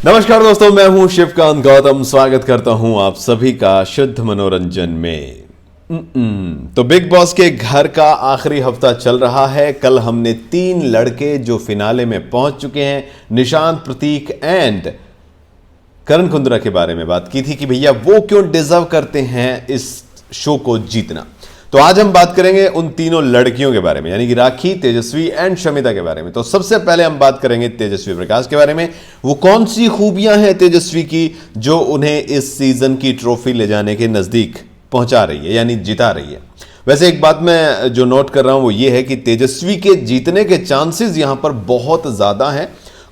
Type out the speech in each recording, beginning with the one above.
नमस्कार दोस्तों, मैं हूं शिवकांत गौतम। स्वागत करता हूं आप सभी का शुद्ध मनोरंजन में। तो बिग बॉस के घर का आखिरी हफ्ता चल रहा है। कल हमने 3 लड़के जो फिनाले में पहुंच चुके हैं, निशांत, प्रतीक एंड करण कुंद्रा के बारे में बात की थी कि भैया वो क्यों डिजर्व करते हैं इस शो को जीतना। तो आज हम बात करेंगे उन तीनों लड़कियों के बारे में, यानी कि राखी, तेजस्वी एंड शमिता के बारे में। तो सबसे पहले हम बात करेंगे तेजस्वी प्रकाश के बारे में। वो कौन सी खूबियां हैं तेजस्वी की जो उन्हें इस सीजन की ट्रॉफी ले जाने के नजदीक पहुंचा रही है, यानी जिता रही है। वैसे एक बात मैं जो नोट कर रहा हूं वो ये है कि तेजस्वी के जीतने के चांसेस यहां पर बहुत ज्यादा हैं।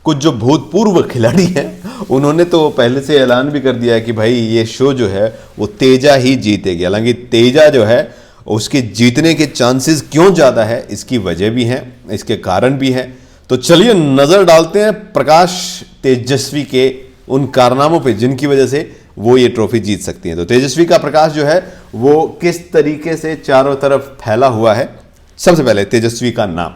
कुछ जो भूतपूर्व खिलाड़ी हैं उन्होंने तो पहले से ऐलान भी कर दिया है कि भाई ये शो जो है वो तेजा ही जीतेगी। हालांकि तेजा जो है उसके जीतने के चांसेस क्यों ज़्यादा है, इसकी वजह भी है, इसके कारण भी है। तो चलिए नज़र डालते हैं प्रकाश तेजस्वी के उन कारनामों पे जिनकी वजह से वो ये ट्रॉफी जीत सकती हैं। तो तेजस्वी का प्रकाश जो है वो किस तरीके से चारों तरफ फैला हुआ है। सबसे पहले तेजस्वी का नाम।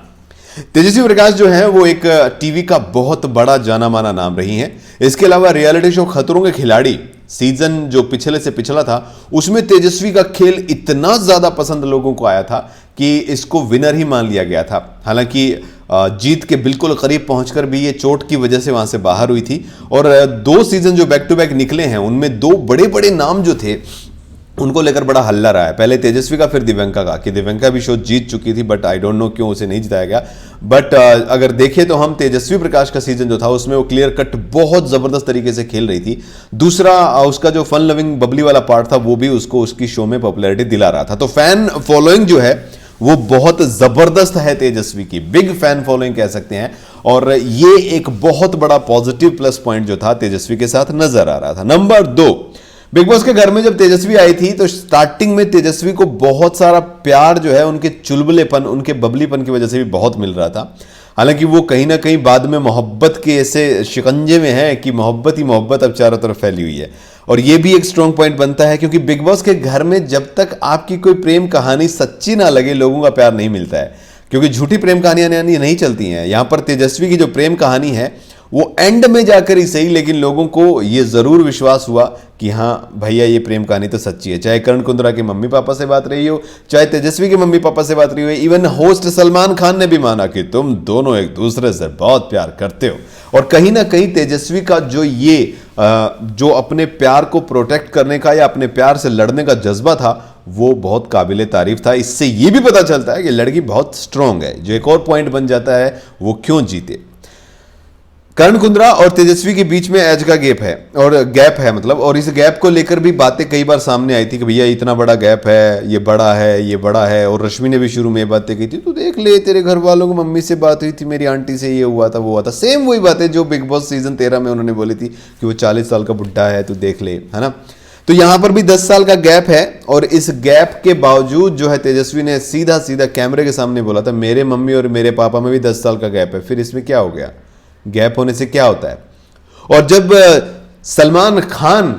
तेजस्वी प्रकाश जो है वो एक टीवी का बहुत बड़ा जाना माना नाम रही हैं। इसके अलावा रियलिटी शो खतरों के खिलाड़ी सीजन जो पिछले से पिछला था उसमें तेजस्वी का खेल इतना ज्यादा पसंद लोगों को आया था कि इसको विनर ही मान लिया गया था। हालांकि जीत के बिल्कुल करीब पहुंचकर भी ये चोट की वजह से वहां से बाहर हुई थी। और 2 सीजन जो बैक टू बैक निकले हैं उनमें 2 बड़े बड़े नाम जो थे उनको लेकर बड़ा हल्ला रहा है। पहले तेजस्वी का, फिर दिव्यंका का, कि दिव्यंका भी शो जीत चुकी थी बट आई डोंट नो क्यों उसे नहीं जिताया गया। बट अगर देखें तो हम तेजस्वी प्रकाश का सीजन जो था उसमें वो क्लियर कट बहुत जबरदस्त तरीके से खेल रही थी। दूसरा उसका जो फन लविंग बबली वाला पार्ट था वो भी उसको उसकी शो में पॉपुलैरिटी दिला रहा था। तो फैन फॉलोइंग जो है वो बहुत जबरदस्त है तेजस्वी की, बिग फैन फॉलोइंग कह सकते हैं। और ये एक बहुत बड़ा पॉजिटिव प्लस पॉइंट जो था तेजस्वी के साथ नजर आ रहा था। नंबर 2, बिग बॉस के घर में जब तेजस्वी आई थी तो स्टार्टिंग में तेजस्वी को बहुत सारा प्यार जो है उनके चुलबुलेपन, उनके बबलीपन की वजह से भी बहुत मिल रहा था। हालांकि वो कहीं ना कहीं बाद में मोहब्बत के ऐसे शिकंजे में है कि मोहब्बत ही मोहब्बत अब चारों तरफ फैली हुई है। और ये भी एक स्ट्रॉन्ग पॉइंट बनता है क्योंकि बिग बॉस के घर में जब तक आपकी कोई प्रेम कहानी सच्ची ना लगे लोगों का प्यार नहीं मिलता है, क्योंकि झूठी प्रेम कहानियां नहीं चलती हैं। यहां पर तेजस्वी की जो प्रेम कहानी है वो एंड में जाकर ही सही, लेकिन लोगों को ये जरूर विश्वास हुआ कि हाँ भैया ये प्रेम कहानी तो सच्ची है। चाहे करण कुंद्रा के मम्मी पापा से बात रही हो, चाहे तेजस्वी के मम्मी पापा से बात रही हो, इवन होस्ट सलमान खान ने भी माना कि तुम दोनों एक दूसरे से बहुत प्यार करते हो। और कहीं ना कहीं तेजस्वी का जो ये जो अपने प्यार को प्रोटेक्ट करने का या अपने प्यार से लड़ने का जज्बा था वो बहुत काबिले तारीफ था। इससे ये भी पता चलता है कि लड़की बहुत स्ट्रांग है। जो एक और पॉइंट बन जाता है वो क्यों जीते। करण कुंद्रा और तेजस्वी के बीच में एज का गैप है मतलब, और इस गैप को लेकर भी बातें कई बार सामने आई थी कि भैया इतना बड़ा गैप है, ये बड़ा है। और रश्मि ने भी शुरू में ये बातें की थी, तू देख ले तेरे घर वालों को मम्मी से बात हुई थी, मेरी आंटी से ये हुआ था वो हुआ था। सेम वही बातें जो बिग बॉस सीजन 13 में उन्होंने बोली थी कि वो 40 साल का बुढ़ा है, तू देख ले, है ना। तो यहां पर भी 10 साल का गैप है और इस गैप के बावजूद जो है तेजस्वी ने सीधा सीधा कैमरे के सामने बोला था मेरे मम्मी और मेरे पापा में भी 10 साल का गैप है। फिर इसमें क्या हो गया, गैप होने से क्या होता है। और जब सलमान खान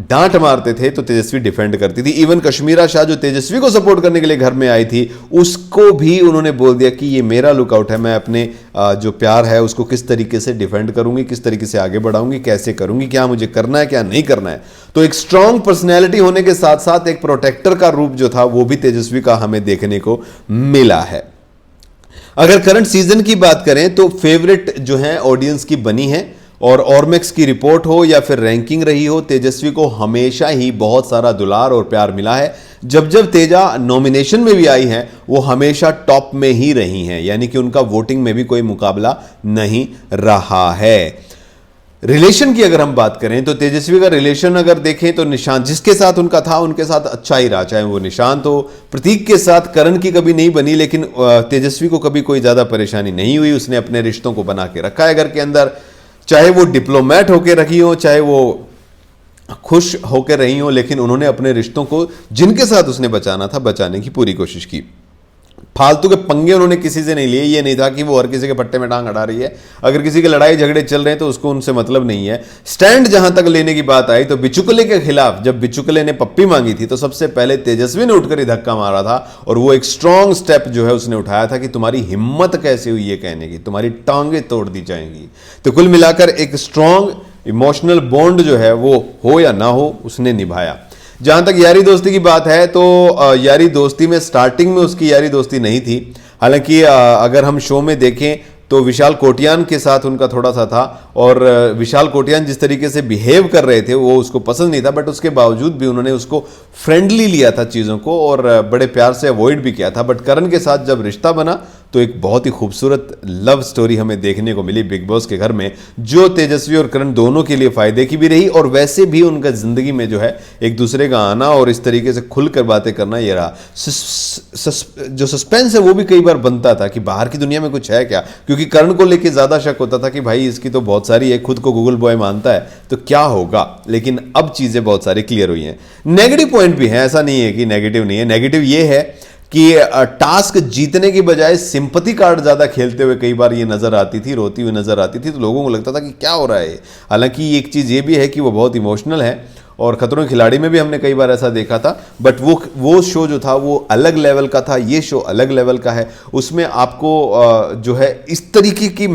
डांट मारते थे तो तेजस्वी डिफेंड करती थी। इवन कश्मीरा शाह जो तेजस्वी को सपोर्ट करने के लिए घर में आई थी उसको भी उन्होंने बोल दिया कि ये मेरा लुकआउट है, मैं अपने जो प्यार है उसको किस तरीके से डिफेंड करूंगी, किस तरीके से आगे बढ़ाऊंगी, कैसे करूंगी, क्या मुझे करना है क्या नहीं करना है। तो एक स्ट्रांग पर्सनैलिटी होने के साथ साथ एक प्रोटेक्टर का रूप जो था वो भी तेजस्वी का हमें देखने को मिला है। अगर करंट सीजन की बात करें तो फेवरेट जो है ऑडियंस की बनी है। और ऑर्मेक्स की रिपोर्ट हो या फिर रैंकिंग रही हो, तेजस्वी को हमेशा ही बहुत सारा दुलार और प्यार मिला है। जब जब तेजा नॉमिनेशन में भी आई हैं वो हमेशा टॉप में ही रही हैं, यानी कि उनका वोटिंग में भी कोई मुकाबला नहीं रहा है। रिलेशन की अगर हम बात करें तो तेजस्वी का रिलेशन अगर देखें तो निशांत जिसके साथ उनका था उनके साथ अच्छा ही रहा, चाहे वो निशांत हो। प्रतीक के साथ करण की कभी नहीं बनी, लेकिन तेजस्वी को कभी कोई ज्यादा परेशानी नहीं हुई। उसने अपने रिश्तों को बना के रखा है घर के अंदर, चाहे वो डिप्लोमेट होकर रखी हो, चाहे वो खुश होकर रही हो, लेकिन उन्होंने अपने रिश्तों को जिनके साथ उसने बचाना था बचाने की पूरी कोशिश की। फालतू के पंगे उन्होंने किसी से नहीं लिए। ये नहीं था कि वो हर किसी के पट्टे में टांग अड़ा रही है। अगर किसी के लड़ाई झगड़े चल रहे हैं तो उसको उनसे मतलब नहीं है। स्टैंड जहां तक लेने की बात आई तो बिचुकले के खिलाफ जब बिचुकले ने पप्पी मांगी थी तो सबसे पहले तेजस्वी ने उठकर ही धक्का मारा था और वो एक स्ट्रांग स्टेप जो है उसने उठाया था कि तुम्हारी हिम्मत कैसे हुई ये कहने की, तुम्हारी टांगे तोड़ दी जाएंगी। तो कुल मिलाकर एक स्ट्रांग इमोशनल बॉन्ड जो है वो हो या ना हो, उसने निभाया। जहां तक यारी दोस्ती की बात है तो यारी दोस्ती में स्टार्टिंग में उसकी यारी दोस्ती नहीं थी। हालांकि अगर हम शो में देखें तो विशाल कोटियान के साथ उनका थोड़ा सा था, और विशाल कोटियान जिस तरीके से बिहेव कर रहे थे वो उसको पसंद नहीं था, बट उसके बावजूद भी उन्होंने उसको फ्रेंडली लिया था चीज़ों को, और बड़े प्यार से अवॉइड भी किया था। बट करण के साथ जब रिश्ता बना तो एक बहुत ही खूबसूरत लव स्टोरी हमें देखने को मिली बिग बॉस के घर में, जो तेजस्वी और करण दोनों के लिए फायदे की भी रही, और वैसे भी उनका जिंदगी में जो है एक दूसरे का आना और इस तरीके से खुलकर बातें करना ये रहा। जो सस्पेंस है वो भी कई बार बनता था कि बाहर की दुनिया में कुछ है क्या, क्योंकि करण को लेके ज्यादा शक होता था कि भाई इसकी तो बहुत सारी है, खुद को गूगल बॉय मानता है, तो क्या होगा। लेकिन अब चीजें बहुत सारी क्लियर हुई हैं। नेगेटिव पॉइंट भी है, ऐसा नहीं है कि नेगेटिव नहीं है। नेगेटिव ये है कि टास्क जीतने की बजाय सिंपथी कार्ड ज्यादा खेलते हुए कई बार ये नजर आती थी, रोती हुई नजर आती थी, तो लोगों को लगता था कि क्या हो रहा है। हालांकि एक चीज ये भी है कि वो बहुत इमोशनल है, और खतरों के खिलाड़ी में भी हमने कई बार ऐसा देखा था, बट वो शो जो था वो अलग लेवल का था, ये शो अलग लेवल का है। उसमें आपको जो है इस तरीके की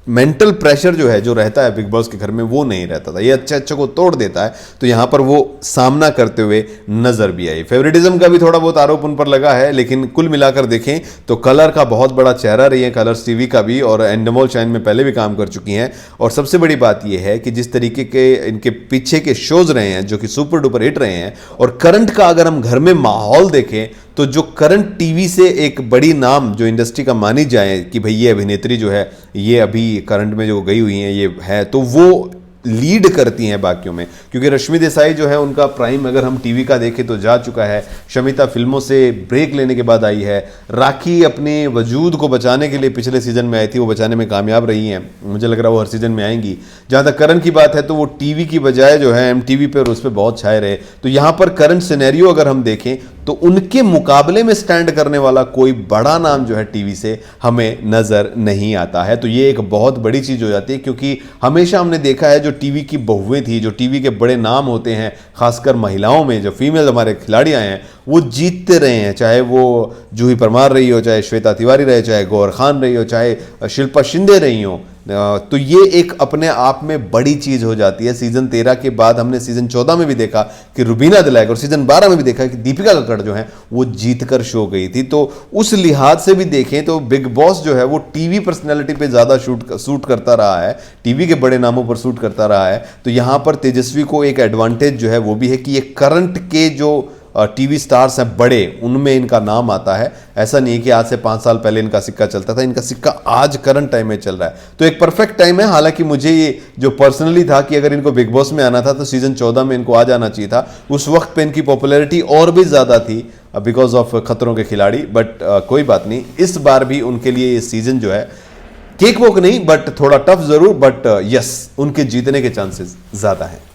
मेंटल प्रेशर जो है जो रहता है बिग बॉस के घर में वो नहीं रहता था। ये अच्छे को तोड़ देता है, तो यहां पर वो सामना करते हुए नजर भी आई। फेवरेटिज्म का भी थोड़ा बहुत आरोप उन पर लगा है, लेकिन कुल मिलाकर देखें तो कलर का बहुत बड़ा चेहरा रही है, कलर्स टीवी का भी, और एंडमोल शाइन में पहले भी काम कर चुकी हैं। और सबसे बड़ी बात यह है कि जिस तरीके के इनके पीछे के शोज रहे हैं जो कि सुपर डुपर हिट रहे हैं, और करंट का अगर हम घर में माहौल देखें तो जो करंट टीवी से एक बड़ी नाम जो इंडस्ट्री का मानी जाए कि भाई ये अभिनेत्री जो है ये अभी करंट में जो गई हुई है ये है, तो वो लीड करती हैं बाकियों में। क्योंकि रश्मि देसाई जो है उनका प्राइम अगर हम टीवी का देखें तो जा चुका है, शमिता फिल्मों से ब्रेक लेने के बाद आई है, राखी अपने वजूद को बचाने के लिए पिछले सीजन में आई थी, वो बचाने में कामयाब रही हैं, मुझे लग रहा है वो हर सीजन में आएंगी। जहां तक करण की बात है तो वो टीवी की बजाय जो है एमटीवी पे और उस पर बहुत छाए रहे। तो यहां पर करंट सिनेरियो अगर हम देखें तो उनके मुकाबले में स्टैंड करने वाला कोई बड़ा नाम जो है टीवी से हमें नजर नहीं आता है। तो ये एक बहुत बड़ी चीज हो जाती है, क्योंकि हमेशा हमने देखा है जो टीवी की बहुएं थी, जो टीवी के बड़े नाम होते हैं, खासकर महिलाओं में जो फीमेल हमारे खिलाड़ी आए हैं वो जीतते रहे हैं, चाहे वो जूही परमार रही हो, चाहे श्वेता तिवारी रहे, चाहे गौहर खान रही हो, चाहे शिल्पा शिंदे रही हो। तो ये एक अपने आप में बड़ी चीज हो जाती है। सीजन 13 के बाद हमने सीजन 14 में भी देखा कि रुबीना दिलैक, और सीजन 12 में भी देखा कि दीपिका कक्कड़ जो है वो जीतकर शो गई थी। तो उस लिहाज से भी देखें तो बिग बॉस जो है वो टीवी पर्सनैलिटी पे ज्यादा सूट करता रहा है, टीवी के बड़े नामों पर सूट करता रहा है। तो यहां पर तेजस्वी को एक एडवांटेज जो है वो भी है कि ये करंट के जो टीवी स्टार्स हैं बड़े, उनमें इनका नाम आता है। ऐसा नहीं है कि आज से 5 साल पहले इनका सिक्का चलता था, इनका सिक्का आज करंट टाइम में चल रहा है। तो एक परफेक्ट टाइम है। हालांकि मुझे ये जो पर्सनली था कि अगर इनको बिग बॉस में आना था तो सीजन 14 में इनको आ जाना चाहिए था, उस वक्त पे इनकी पॉपुलैरिटी और भी ज्यादा थी बिकॉज ऑफ खतरों के खिलाड़ी। बट कोई बात नहीं, इस बार भी उनके लिए ये सीजन जो है केक वोक नहीं बट थोड़ा टफ जरूर, बट यस उनके जीतने के चांसेस ज्यादा है।